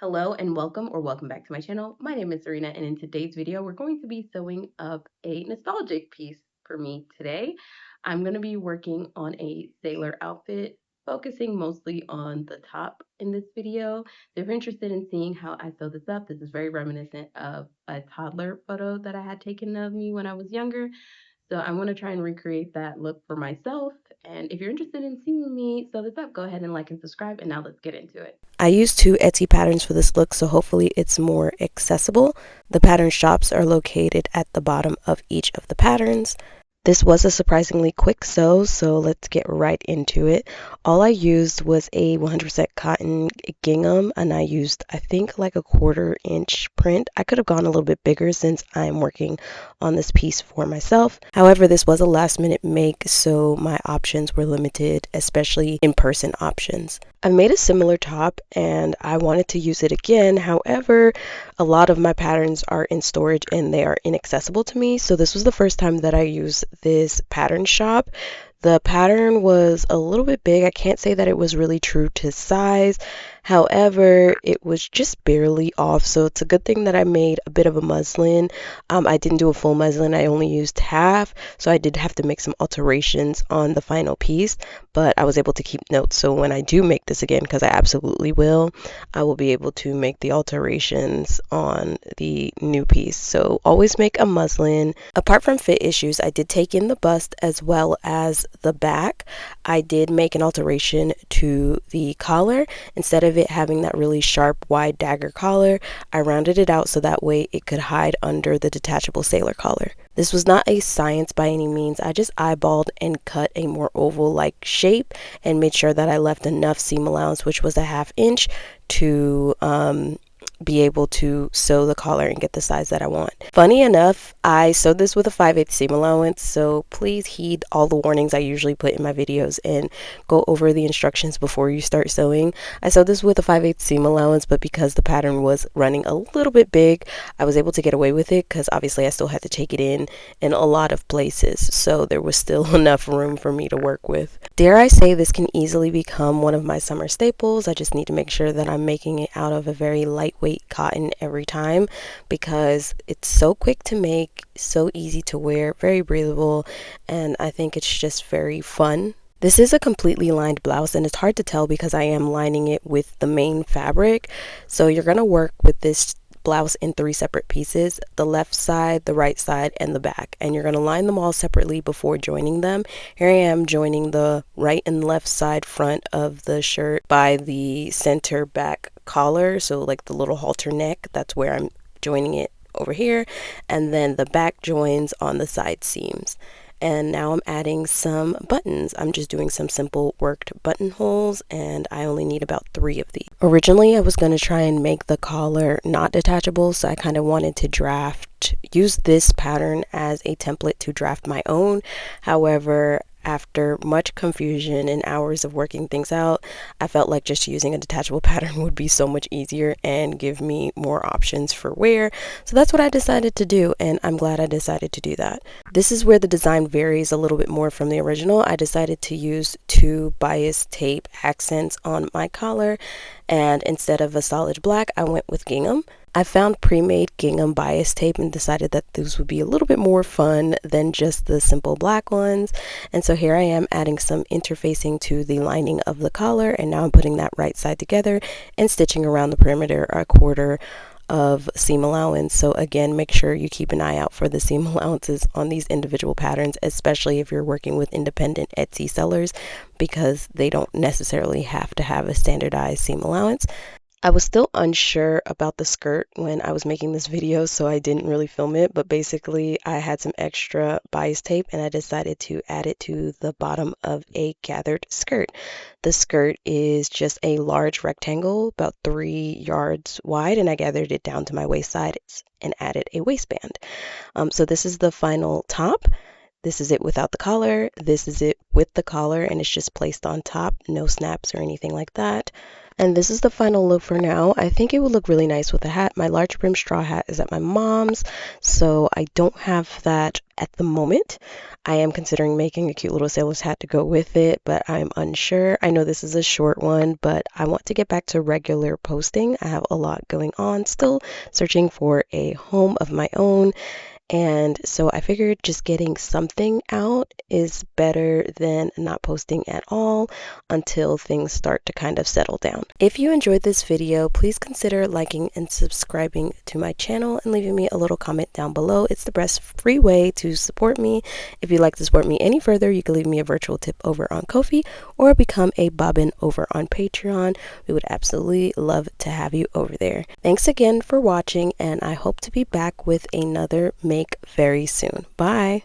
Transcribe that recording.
Hello and welcome back to my channel. My name is Serena and in today's video we're going to be sewing up a nostalgic piece for me today. I'm going to be working on a sailor outfit, focusing mostly on the top in this video. If you're interested in seeing how I sew this up, this is very reminiscent of a toddler photo that I had taken of me when I was younger. So I'm going to try and recreate that look for myself. And if you're interested in seeing me sew this up, go ahead and like and subscribe. And now let's get into it. I used two Etsy patterns for this look, so hopefully it's more accessible. The pattern shops are located at the bottom of each of the patterns. This was a surprisingly quick sew, so let's get right into it. All I used was a 100% cotton gingham, and I used, I think, like a 1/4 inch print. I could have gone a little bit bigger since I'm working on this piece for myself. However, this was a last minute make, so my options were limited, especially in-person options. I made a similar top and I wanted to use it again. However, a lot of my patterns are in storage and they are inaccessible to me. So this was the first time that I used this pattern shop. The pattern was a little bit big. I can't say that it was really true to size. However, it was just barely off. So it's a good thing that I made a bit of a muslin. I didn't do a full muslin. I only used half. So I did have to make some alterations on the final piece, but I was able to keep notes. So when I do make this again, because I absolutely will, I will be able to make the alterations on the new piece. So always make a muslin. Apart from fit issues, I did take in the bust as well as the back. I did make an alteration to the collar. Instead of it having that really sharp wide dagger collar, I rounded it out so that way it could hide under the detachable sailor collar. This was not a science by any means. I just eyeballed and cut a more oval-like shape and made sure that I left enough seam allowance, which was a 1/2 inch, to be able to sew the collar and get the size that I want. Funny enough, I sewed this with a 5/8 seam allowance, so please heed all the warnings I usually put in my videos and go over the instructions before you start sewing. I sewed this with a 5/8 seam allowance, but because the pattern was running a little bit big, I was able to get away with it because obviously I still had to take it in a lot of places, so there was still enough room for me to work with. Dare I say this can easily become one of my summer staples. I just need to make sure that I'm making it out of a very lightweight cotton every time because it's so quick to make, so easy to wear, very breathable, and I think it's just very fun. This is a completely lined blouse and it's hard to tell because I am lining it with the main fabric. So you're going to work with this blouse in 3 separate pieces: the left side, the right side, and the back, and you're going to line them all separately before joining them. Here I am joining the right and left side front of the shirt by the center back collar, so like the little halter neck, that's where I'm joining it over here, and then the back joins on the side seams. And now I'm adding some buttons. I'm just doing some simple worked buttonholes, and I only need about 3 of these. Originally, I was going to try and make the collar not detachable, so I kind of wanted to use this pattern as a template to draft my own. However, after much confusion and hours of working things out, I felt like just using a detachable pattern would be so much easier and give me more options for wear. So that's what I decided to do, and I'm glad I decided to do that. This is where the design varies a little bit more from the original. I decided to use 2 bias tape accents on my collar, and instead of a solid black, I went with gingham. I found pre-made gingham bias tape and decided that these would be a little bit more fun than just the simple black ones. And so here I am adding some interfacing to the lining of the collar, and now I'm putting that right side together and stitching around the perimeter a 1/4 of seam allowance. So again, make sure you keep an eye out for the seam allowances on these individual patterns, especially if you're working with independent Etsy sellers, because they don't necessarily have to have a standardized seam allowance. I was still unsure about the skirt when I was making this video, so I didn't really film it, but basically I had some extra bias tape and I decided to add it to the bottom of a gathered skirt. The skirt is just a large rectangle about 3 yards wide, and I gathered it down to my waist side and added a waistband. So this is the final top. This is it without the collar. This is it with the collar, and it's just placed on top, no snaps or anything like that. And this is the final look for now. I think it would look really nice with a hat. My large brim straw hat is at my mom's, so I don't have that at the moment. I am considering making a cute little sailor's hat to go with it, but I'm unsure. I know this is a short one, but I want to get back to regular posting. I have a lot going on, still searching for a home of my own. And so I figured just getting something out is better than not posting at all until things start to kind of settle down. If you enjoyed this video, please consider liking and subscribing to my channel and leaving me a little comment down below. It's the best free way to support me. If you'd like to support me any further, you can leave me a virtual tip over on Ko-fi or become a bobbin over on Patreon. We would absolutely love to have you over there. Thanks again for watching, and I hope to be back with another make very soon. Bye.